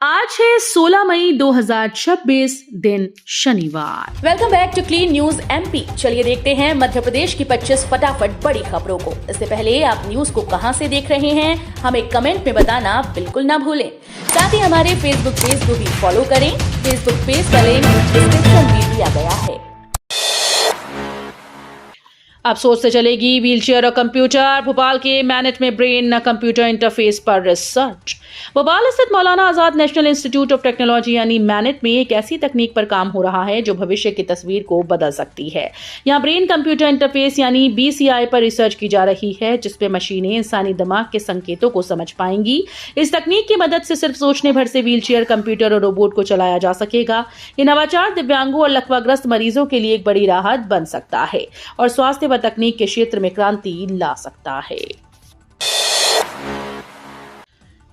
आज है 16 मई 2026 दिन शनिवार। Welcome back to clean news MP. चलिए देखते हैं मध्य प्रदेश की 25 फटाफट बड़ी खबरों को। इससे पहले आप न्यूज को कहां से देख रहे हैं हमें कमेंट में बताना बिल्कुल ना भूलें। साथ ही हमारे फेसबुक पेज को भी फॉलो करें। फेसबुक पेज का लिंक डिस्क्रिप्शन में दिया गया है। अब सोच से चलेगी व्हीलचेयर और कंप्यूटर। भोपाल के मैनेट में ब्रेन कंप्यूटर इंटरफेस पर रिसर्च। भोपाल स्थित Maulana Azad national institute of technology यानी मैनेट में एक ऐसी तकनीक पर काम हो रहा है जो भविष्य की तस्वीर को बदल सकती है। यहाँ ब्रेन कंप्यूटर इंटरफेस यानी BCI पर रिसर्च की जा रही है, जिसपे मशीनें इंसानी दिमाग के संकेतों को समझ पाएंगी। इस तकनीक की मदद से सिर्फ सोचने भर से व्हीलचेयर, कंप्यूटर और रोबोट को चलाया जा सकेगा। ये नवाचार दिव्यांगों और लकवाग्रस्त मरीजों के लिए एक बड़ी राहत बन सकता है और स्वास्थ्य व तकनीक के क्षेत्र में क्रांति ला सकता है।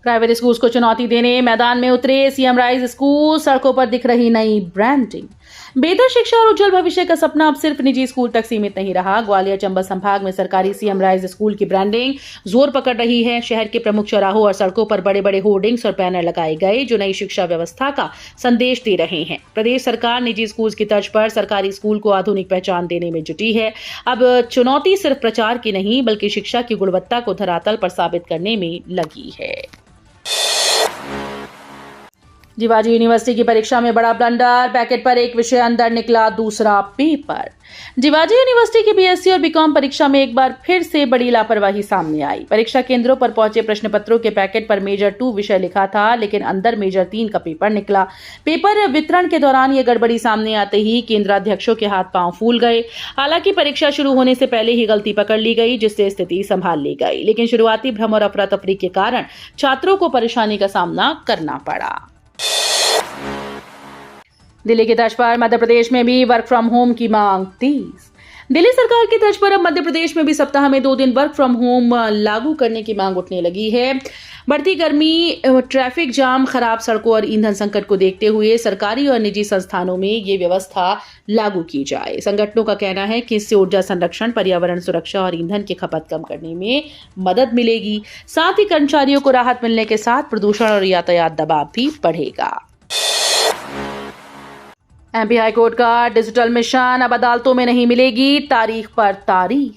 प्राइवेट स्कूल्स को चुनौती देने मैदान में उतरे सीएम राइज स्कूल। सड़कों पर दिख रही नई ब्रांडिंग। बेहतर शिक्षा और उज्जवल भविष्य का सपना अब सिर्फ निजी स्कूल तक सीमित नहीं रहा। ग्वालियर चंबल संभाग में सरकारी सीएम राइज स्कूल की ब्रांडिंग जोर पकड़ रही है। शहर के प्रमुख चौराहों और सड़कों पर बड़े बड़े होर्डिंग्स और बैनर लगाए गए जो नई शिक्षा व्यवस्था का संदेश दे रहे हैं। प्रदेश सरकार निजी स्कूल की तर्ज पर सरकारी स्कूल को आधुनिक पहचान देने में जुटी है। अब चुनौती सिर्फ प्रचार की नहीं बल्कि शिक्षा की गुणवत्ता को धरातल पर साबित करने में लगी है। जीवाजी यूनिवर्सिटी की परीक्षा में बड़ा ब्लंडर। पैकेट पर एक विषय अंदर निकला दूसरा पेपर। जीवाजी यूनिवर्सिटी की BSc और BCom परीक्षा में एक बार फिर से बड़ी लापरवाही सामने आई। परीक्षा केंद्रों पर पहुंचे प्रश्न पत्रों के पैकेट पर मेजर 2 विषय लिखा था, लेकिन अंदर मेजर 3 का पेपर निकला। पेपर वितरण के दौरान ये गड़बड़ी सामने आते ही केंद्राध्यक्षों के हाथ पांव फूल गए। हालांकि परीक्षा शुरू होने से पहले ही गलती पकड़ ली गई, जिससे स्थिति संभाल ली गई, लेकिन शुरुआती भ्रम और अफरा तफरी के कारण छात्रों को परेशानी का सामना करना पड़ा। दिल्ली की तर्ज पर मध्य प्रदेश में भी वर्क फ्रॉम होम की मांग तेज। दिल्ली सरकार की तर्ज पर अब मध्य प्रदेश में भी सप्ताह में 2 दिन वर्क फ्रॉम होम लागू करने की मांग उठने लगी है। बढ़ती गर्मी, ट्रैफिक जाम, खराब सड़कों और ईंधन संकट को देखते हुए सरकारी और निजी संस्थानों में ये व्यवस्था लागू की जाए। संगठनों का कहना है कि इससे ऊर्जा संरक्षण, पर्यावरण सुरक्षा और ईंधन की खपत कम करने में मदद मिलेगी। साथ ही कर्मचारियों को राहत मिलने के साथ प्रदूषण और यातायात दबाव भी बढ़ेगा। MP हाईकोर्ट का डिजिटल मिशन अब अदालतों में नहीं मिलेगी तारीख पर तारीख।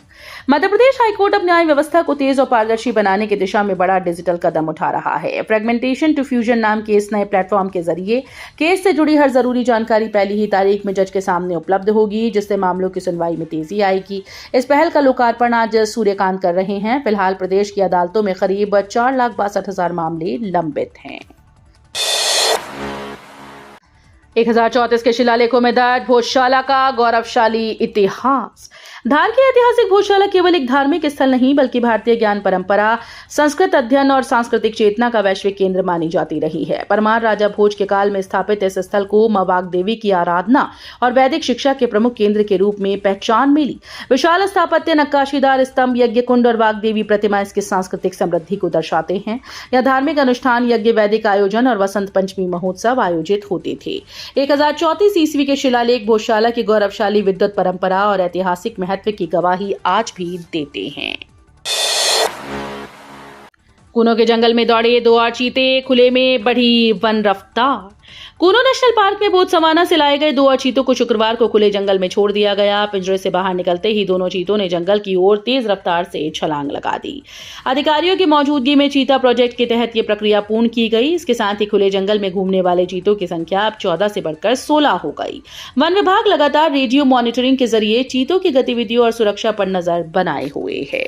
मध्य प्रदेश हाईकोर्ट अब न्याय व्यवस्था को तेज और पारदर्शी बनाने की दिशा में बड़ा डिजिटल कदम उठा रहा है। फ्रेगमेंटेशन टू फ्यूजन नाम के इस नए प्लेटफॉर्म के जरिए केस से जुड़ी हर जरूरी जानकारी पहली ही तारीख में जज के सामने उपलब्ध होगी, जिससे मामलों की सुनवाई में तेजी आएगी। इस पहल का लोकार्पण आज सूर्यकांत कर रहे हैं। फिलहाल प्रदेश की अदालतों में करीब 4,62,000 मामले लंबित हैं। 1034 के शिलालेखों में दर्ज भोजशाला का गौरवशाली इतिहास। धार की ऐतिहासिक भोजशाला केवल एक धार्मिक स्थल नहीं बल्कि भारतीय ज्ञान परंपरा, संस्कृत अध्ययन और सांस्कृतिक चेतना का वैश्विक केंद्र मानी जाती रही है। परमार राजा भोज के काल में स्थापित इस स्थल को मां वाग देवी की आराधना और वैदिक शिक्षा के प्रमुख केंद्र के रूप में पहचान मिली। विशाल स्थापत्य, नक्काशीदार स्तंभ, यज्ञ कुंड और वाग देवी प्रतिमा इसकी सांस्कृतिक समृद्धि को दर्शाते हैं। यह धार्मिक अनुष्ठान, यज्ञ, वैदिक आयोजन और वसंत पंचमी महोत्सव आयोजित होते थे। 1034 ईस्वी के शिलालेख भोजशाला की गौरवशाली विद्युत परंपरा और ऐतिहासिक महत्व की गवाही आज भी देते हैं। कूनो के जंगल में दौड़े 2 और चीते, खुले में बढ़ी वन रफ्तार। कूनो नेशनल पार्क में बोत्सवाना से लाए गए 2 और चीतों को शुक्रवार को खुले जंगल में छोड़ दिया गया। पिंजरे से बाहर निकलते ही दोनों चीतों ने जंगल की ओर तेज रफ्तार से छलांग लगा दी। अधिकारियों की मौजूदगी में चीता प्रोजेक्ट के तहत ये प्रक्रिया पूर्ण की गई। इसके साथ ही खुले जंगल में घूमने वाले चीतों की संख्या अब 14 से बढ़कर 16 हो गई। वन विभाग लगातार रेडियो मॉनिटरिंग के जरिए चीतों की गतिविधियों और सुरक्षा पर नजर बनाए हुए है।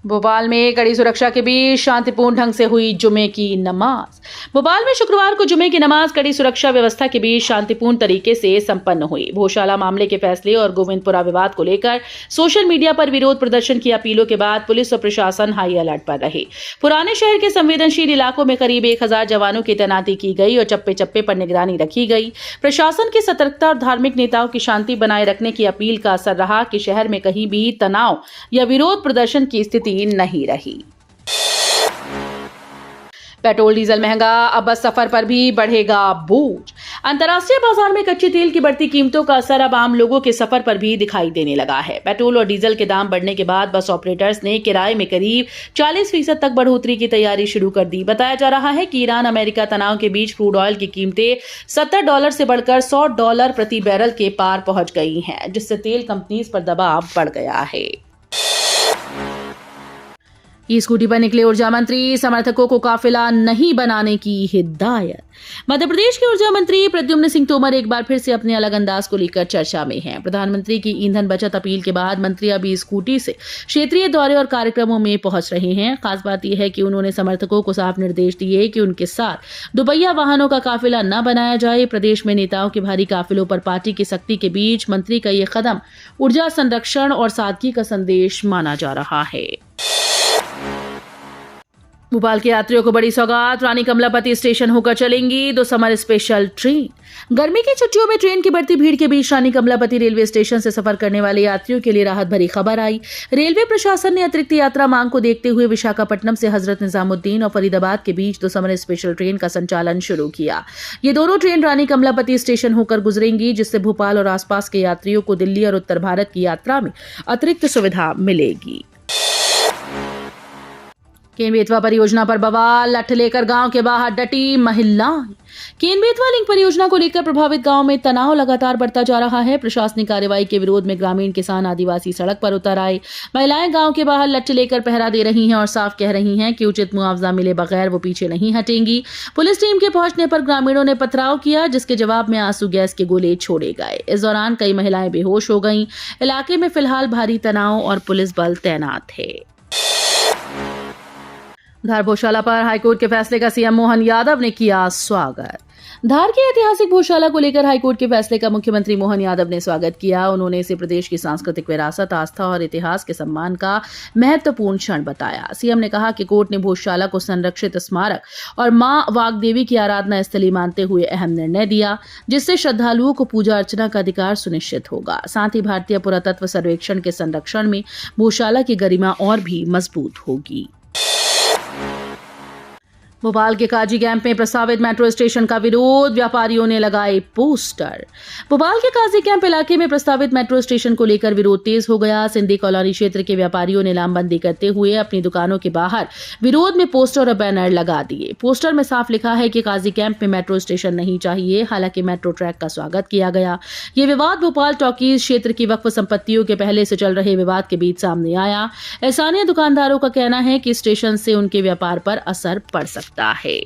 भोपाल में कड़ी सुरक्षा के बीच शांतिपूर्ण ढंग से हुई जुमे की नमाज। भोपाल में शुक्रवार को जुमे की नमाज कड़ी सुरक्षा व्यवस्था के बीच शांतिपूर्ण तरीके से संपन्न हुई। भोजशाला मामले के फैसले और गोविंदपुरा विवाद को लेकर सोशल मीडिया पर विरोध प्रदर्शन की अपीलों के बाद पुलिस और प्रशासन हाई अलर्ट पर रहे। पुराने शहर के संवेदनशील इलाकों में करीब 1000 जवानों की तैनाती की गई और चप्पे चप्पे पर निगरानी रखी गई। प्रशासन की सतर्कता और धार्मिक नेताओं की शांति बनाए रखने की अपील का असर रहा कि शहर में कहीं भी तनाव या विरोध प्रदर्शन की स्थिति नहीं रही। पेट्रोल डीजल महंगा, अब बस सफर पर भी बढ़ेगा बोझ। अंतर्राष्ट्रीय बाजार में कच्चे तेल की बढ़ती कीमतों का असर अब आम लोगों के सफर पर भी दिखाई देने लगा है। पेट्रोल और डीजल के दाम बढ़ने के बाद बस ऑपरेटर्स ने किराए में करीब 40% तक बढ़ोतरी की तैयारी शुरू कर दी। बताया जा रहा है कि ईरान अमेरिका तनाव के बीच क्रूड ऑयल की कीमतें $70 से बढ़कर $100 प्रति बैरल के पार पहुंच गई हैं, जिससे तेल कंपनीज पर दबाव बढ़ गया है। ई स्कूटी पर निकले ऊर्जा मंत्री, समर्थकों को काफिला नहीं बनाने की हिदायत। मध्य प्रदेश के ऊर्जा मंत्री प्रद्युम्न सिंह तोमर एक बार फिर से अपने अलग अंदाज को लेकर चर्चा में हैं। प्रधानमंत्री की ईंधन बचत अपील के बाद मंत्री अब ई स्कूटी से क्षेत्रीय दौरे और कार्यक्रमों में पहुंच रहे हैं। खास बात यह है कि उन्होंने समर्थकों को साफ निर्देश दिए कि उनके साथ दुपहिया वाहनों का काफिला न बनाया जाए। प्रदेश में नेताओं के भारी काफिलों पर पार्टी की सख्ती के बीच मंत्री का यह कदम ऊर्जा संरक्षण और सादगी का संदेश माना जा रहा है। भोपाल के यात्रियों को बड़ी सौगात, रानी कमलापति स्टेशन होकर चलेंगी 2 समर स्पेशल ट्रेन। गर्मी की छुट्टियों में ट्रेन की बढ़ती भीड़ के बीच रानी कमलापति रेलवे स्टेशन से सफर करने वाले यात्रियों के लिए राहत भरी खबर आई। रेलवे प्रशासन ने अतिरिक्त यात्रा मांग को देखते हुए विशाखापट्टनम से हजरत निजामुद्दीन और फरीदाबाद के बीच 2 समर स्पेशल ट्रेन का संचालन शुरू किया। ये दोनों ट्रेन रानी कमलापति स्टेशन होकर गुजरेंगी, जिससे भोपाल और आसपास के यात्रियों को दिल्ली और उत्तर भारत की यात्रा में अतिरिक्त सुविधा मिलेगी। केन बेतवा परियोजना पर बवाल, लठ लेकर गांव के बाहर डटी महिलाएं। केन बेतवा लिंक परियोजना को लेकर प्रभावित गांव में तनाव लगातार बढ़ता जा रहा है। प्रशासनिक कार्रवाई के विरोध में ग्रामीण, किसान, आदिवासी सड़क पर उतर आए। महिलाएं गांव के बाहर लठ लेकर पहरा दे रही हैं और साफ कह रही हैं कि उचित मुआवजा मिले बगैर वो पीछे नहीं हटेंगी। पुलिस टीम के पहुंचने पर ग्रामीणों ने पथराव किया, जिसके जवाब में आंसू गैस के गोले छोड़े गए। इस दौरान कई महिलाएं बेहोश हो गईं। इलाके में फिलहाल भारी तनाव और पुलिस बल तैनात है। धार भोजशाला पर हाईकोर्ट के फैसले का सीएम मोहन यादव ने किया स्वागत। धार की ऐतिहासिक भोजशाला को लेकर हाईकोर्ट के फैसले का मुख्यमंत्री मोहन यादव ने स्वागत किया। उन्होंने इसे प्रदेश की सांस्कृतिक विरासत, आस्था और इतिहास के सम्मान का महत्वपूर्ण क्षण बताया। सीएम ने कहा कि कोर्ट ने भोजशाला को संरक्षित स्मारक और मां वाग्देवी की आराधना स्थली मानते हुए अहम निर्णय दिया, जिससे श्रद्धालुओं को पूजा अर्चना का अधिकार सुनिश्चित होगा। साथ ही भारतीय पुरातत्व सर्वेक्षण के संरक्षण में भोजशाला की गरिमा और भी मजबूत होगी। भोपाल के काजी कैंप में प्रस्तावित मेट्रो स्टेशन का विरोध, व्यापारियों ने लगाए पोस्टर। भोपाल के काजी कैंप इलाके में प्रस्तावित मेट्रो स्टेशन को लेकर विरोध तेज हो गया। सिंधी कॉलोनी क्षेत्र के व्यापारियों ने लामबंदी करते हुए अपनी दुकानों के बाहर विरोध में पोस्टर और बैनर लगा दिए। पोस्टर में साफ लिखा है कि काजी कैंप में मेट्रो स्टेशन नहीं चाहिए। हालांकि मेट्रो ट्रैक का स्वागत किया गया। ये विवाद भोपाल टॉकीज क्षेत्र की वक्फ संपत्तियों के पहले से चल रहे विवाद के बीच सामने आया। स्थानीय दुकानदारों का कहना है कि स्टेशन से उनके व्यापार पर असर पड़ सकता है।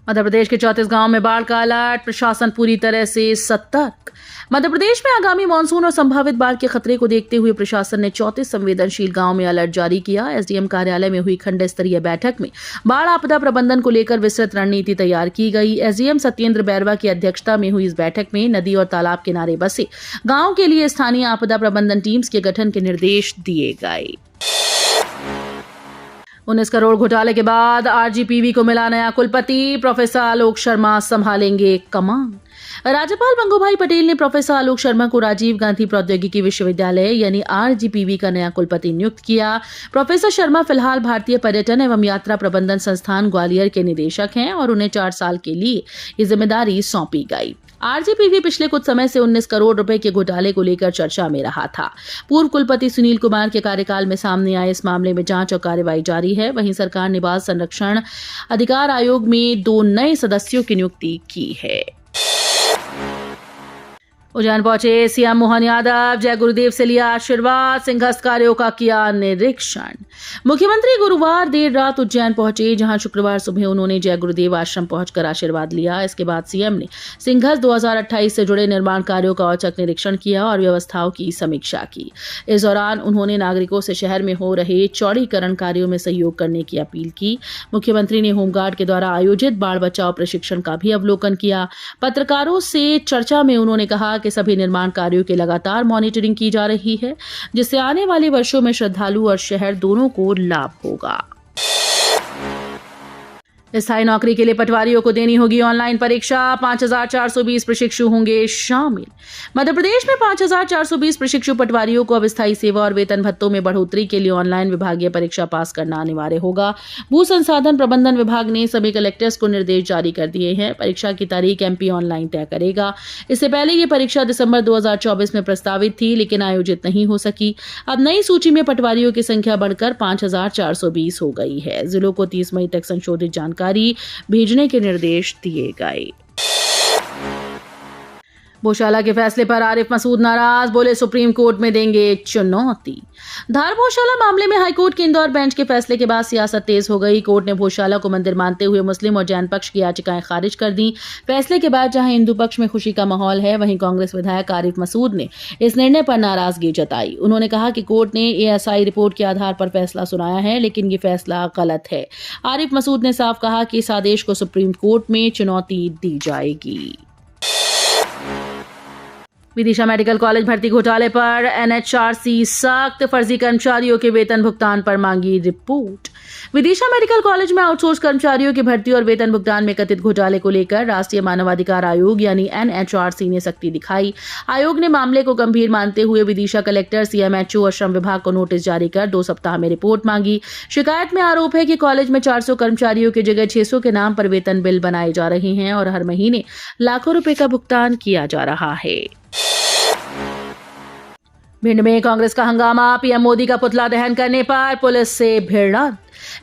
मध्य प्रदेश के 34 गांव में बाढ़ का अलर्ट, प्रशासन पूरी तरह से सतर्क। मध्य प्रदेश में आगामी मानसून और संभावित बाढ़ के खतरे को देखते हुए प्रशासन ने 34 संवेदनशील गांव में अलर्ट जारी किया। एसडीएम कार्यालय में हुई खंड स्तरीय बैठक में बाढ़ आपदा प्रबंधन को लेकर विस्तृत रणनीति तैयार की गई। एसडीएम सत्येंद्र बैरवा की अध्यक्षता में हुई इस बैठक में नदी और तालाब किनारे बसे गाँव के लिए स्थानीय आपदा प्रबंधन टीम्स के गठन के निर्देश दिए गए। 19 करोड़ घोटाले के बाद आरजीपीवी को मिला नया कुलपति, प्रोफेसर आलोक शर्मा संभालेंगे कमान। राज्यपाल बंगूभाई पटेल ने प्रोफेसर आलोक शर्मा को राजीव गांधी प्रौद्योगिकी विश्वविद्यालय यानी आरजीपीवी का नया कुलपति नियुक्त किया। प्रोफेसर शर्मा फिलहाल भारतीय पर्यटन एवं यात्रा प्रबंधन संस्थान ग्वालियर के निदेशक हैं और उन्हें 4 साल के लिए ये जिम्मेदारी सौंपी गई। आरजीपीवी पिछले कुछ समय से 19 करोड़ रुपए के घोटाले को लेकर चर्चा में रहा था। पूर्व कुलपति सुनील कुमार के कार्यकाल में सामने आए इस मामले में जांच और कार्रवाई जारी है। वहीं सरकार ने बाल संरक्षण अधिकार आयोग में 2 नए सदस्यों की नियुक्ति की है। उज्जैन पहुंचे सीएम मोहन यादव, जय गुरुदेव से लिया आशीर्वाद, सिंहस्थ कार्यों का किया निरीक्षण। मुख्यमंत्री गुरुवार देर रात उज्जैन पहुंचे, जहां शुक्रवार सुबह उन्होंने जय गुरुदेव आश्रम पहुंचकर आशीर्वाद लिया। इसके बाद सीएम ने सिंहस्थ 2028 से जुड़े निर्माण कार्यों का औचक निरीक्षण किया और व्यवस्थाओं की समीक्षा की। इस दौरान उन्होंने नागरिकों से शहर में हो रहे चौड़ीकरण कार्यों में सहयोग करने की अपील की। मुख्यमंत्री ने होमगार्ड के द्वारा आयोजित बाढ़ बचाव प्रशिक्षण का भी अवलोकन किया। पत्रकारों से चर्चा में उन्होंने कहा कि सभी निर्माण कार्यों की लगातार मॉनिटरिंग की जा रही है, जिससे आने वाले वर्षों में श्रद्धालु और शहर दोनों को लाभ होगा। स्थायी नौकरी के लिए पटवारियों को देनी होगी ऑनलाइन परीक्षा, 5,420 प्रशिक्षु होंगे शामिल। मध्य प्रदेश में 5,420 प्रशिक्षु पटवारियों को अब स्थायी सेवा और वेतन भत्तों में बढ़ोतरी के लिए ऑनलाइन विभागीय परीक्षा पास करना अनिवार्य होगा। भू संसाधन प्रबंधन विभाग ने सभी कलेक्टर्स को निर्देश जारी कर दिए हैं। परीक्षा की तारीख एमपी ऑनलाइन तय करेगा। इससे पहले ये परीक्षा दिसंबर 2024 में प्रस्तावित थी, लेकिन आयोजित नहीं हो सकी। अब नई सूची में पटवारियों की संख्या बढ़कर 5,420 हो गई है। जिलों को 30 मई तक संशोधित जानकारी भेजने के निर्देश दिए गए। भोशाला के फैसले पर आरिफ मसूद नाराज, बोले सुप्रीम कोर्ट में देंगे चुनौती। धार भोशाला मामले में हाईकोर्ट के इंदौर बेंच के फैसले के बाद सियासत तेज हो गई। कोर्ट ने भोशाला को मंदिर मानते हुए मुस्लिम और जैन पक्ष की याचिकाएं खारिज कर दी। फैसले के बाद जहां हिंदू पक्ष में खुशी का माहौल है, वहीं कांग्रेस विधायक आरिफ मसूद ने इस निर्णय पर नाराजगी जताई। उन्होंने कहा कि कोर्ट ने एएसआई रिपोर्ट के आधार पर फैसला सुनाया है, लेकिन ये फैसला गलत है। आरिफ मसूद ने साफ कहा कि इस आदेश को सुप्रीम कोर्ट में चुनौती दी जाएगी। विदिशा मेडिकल कॉलेज भर्ती घोटाले पर एनएचआरसी सख्त, फर्जी कर्मचारियों के वेतन भुगतान पर मांगी रिपोर्ट। विदिशा मेडिकल कॉलेज में आउटसोर्स कर्मचारियों की भर्ती और वेतन भुगतान में कथित घोटाले को लेकर राष्ट्रीय मानवाधिकार आयोग यानी एनएचआरसी ने सख्ती दिखाई। आयोग ने मामले को गंभीर मानते हुए विदिशा कलेक्टर, सीएमएचओ और श्रम विभाग को नोटिस जारी कर 2 सप्ताह में रिपोर्ट मांगी। शिकायत में आरोप है कि कॉलेज में 400 कर्मचारियों की जगह 600 के नाम पर वेतन बिल बनाए जा रहे हैं और हर महीने लाखों रुपए का भुगतान किया जा रहा है। भिंड में कांग्रेस का हंगामा, पीएम मोदी का पुतला दहन करने पर पुलिस से भिड़ंत।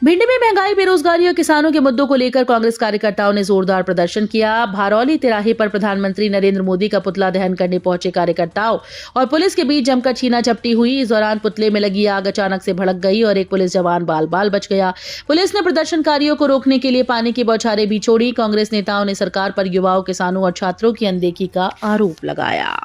भिंड में महंगाई, बेरोजगारी और किसानों के मुद्दों को लेकर कांग्रेस कार्यकर्ताओं ने जोरदार प्रदर्शन किया। भारौली तिराहे पर प्रधानमंत्री नरेंद्र मोदी का पुतला दहन करने पहुंचे कार्यकर्ताओं और पुलिस के बीच जमकर छीना झपटी हुई। इस दौरान पुतले में लगी आग अचानक से भड़क गई और एक पुलिस जवान बाल बाल बच गया। पुलिस ने प्रदर्शनकारियों को रोकने के लिए पानी की बौछारें भी छोड़ी। कांग्रेस नेताओं ने सरकार पर युवाओं, किसानों और छात्रों की अनदेखी का आरोप लगाया।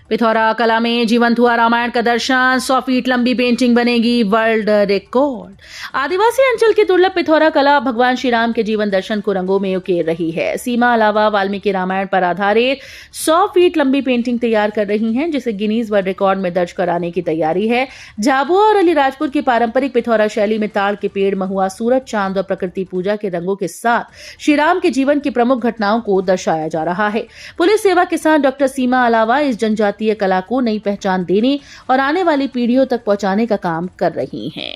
पिथौरा कला में जीवंत हुआ रामायण का दर्शन, 100 फीट लंबी पेंटिंग बनेगी वर्ल्ड रिकॉर्ड। आदिवासी अंचल की दुर्लभ पिथौरा कला भगवान श्री राम के जीवन दर्शन को रंगों में उकेर रही है। सीमा अलावा वाल्मीकि रामायण पर आधारित 100 फीट लंबी पेंटिंग तैयार कर रही हैं, जिसे गिनीज वर्ल्ड रिकॉर्ड में दर्ज कराने की तैयारी है। झाबुआ और अलीराजपुर की पारंपरिक पिथौरा शैली में ताड़ के पेड़, महुआ, सूरज, चांद और प्रकृति पूजा के रंगों के साथ श्री राम के जीवन की प्रमुख घटनाओं को दर्शाया जा रहा है। पुलिस सेवा किसान डॉक्टर सीमा अलावा इस जनजातीय कला को नई पहचान देने और आने वाली पीढ़ियों तक पहुंचाने का काम कर रही हैं।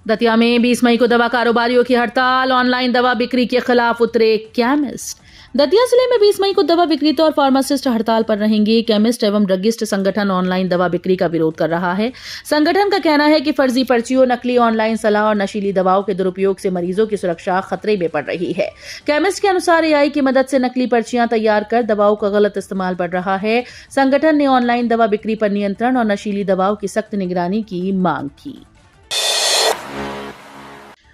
दतिया में 20 मई को दवा कारोबारियों की हड़ताल, ऑनलाइन दवा बिक्री के खिलाफ उतरे केमिस्ट। दतिया जिले में 20 मई को दवा विक्रेता और फार्मासिस्ट हड़ताल पर रहेंगे। केमिस्ट एवं ड्रगिस्ट संगठन ऑनलाइन दवा बिक्री का विरोध कर रहा है। संगठन का कहना है कि फर्जी पर्चियों, नकली ऑनलाइन सलाह और नशीली दवाओं के दुरुपयोग से मरीजों की सुरक्षा खतरे में पड़ रही है। केमिस्ट के अनुसार एआई की मदद से नकली पर्चियां तैयार कर दवाओं का गलत इस्तेमाल बढ़ रहा है। संगठन ने ऑनलाइन दवा बिक्री पर नियंत्रण और नशीली दवाओं की सख्त निगरानी की मांग की।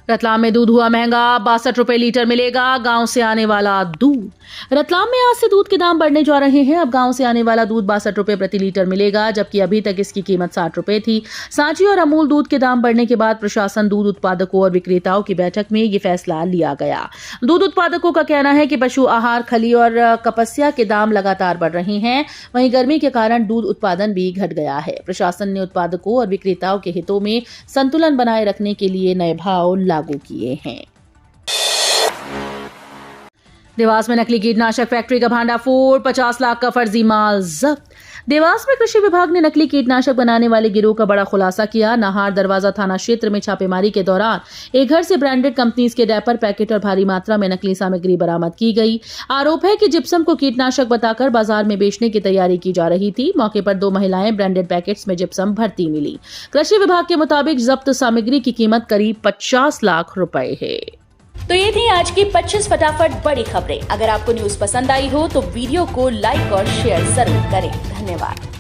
रतलाम में दूध हुआ महंगा, 62 रुपए लीटर मिलेगा गांव से आने वाला दूध। रतलाम में आज से दूध के दाम बढ़ने जा रहे हैं। अब गांव से आने वाला दूध 62 रुपए प्रति लीटर मिलेगा, जबकि अभी तक इसकी कीमत 60 रुपए थी। सांची और अमूल दूध के दाम बढ़ने के बाद प्रशासन, दूध उत्पादकों और विक्रेताओं की बैठक में ये फैसला लिया गया। दूध उत्पादकों का कहना है कि पशु आहार, खली और कपस्या के दाम लगातार बढ़ रहे हैं। वहीं गर्मी के कारण दूध उत्पादन भी घट गया है। प्रशासन ने उत्पादकों और विक्रेताओं के हितों में संतुलन बनाए रखने के लिए नए भाव लागू किए हैं। देवास में नकली कीटनाशक फैक्ट्री का भांडाफोड़, 50 लाख का फर्जी माल जब्त। देवास में कृषि विभाग ने नकली कीटनाशक बनाने वाले गिरोह का बड़ा खुलासा किया। नाहार दरवाजा थाना क्षेत्र में छापेमारी के दौरान एक घर से ब्रांडेड कंपनीज के रैपर, पैकेट और भारी मात्रा में नकली सामग्री बरामद की गई। आरोप है कि जिप्सम को कीटनाशक बताकर बाजार में बेचने की तैयारी की जा रही थी। मौके पर 2 महिलाएं ब्रांडेड पैकेट्स में जिप्सम भरती मिली। कृषि विभाग के मुताबिक जब्त सामग्री की कीमत करीब 50 लाख रुपए है। तो ये थी आज की 25 फटाफट बड़ी खबरें। अगर आपको न्यूज पसंद आई हो तो वीडियो को लाइक और शेयर जरूर करें। धन्यवाद।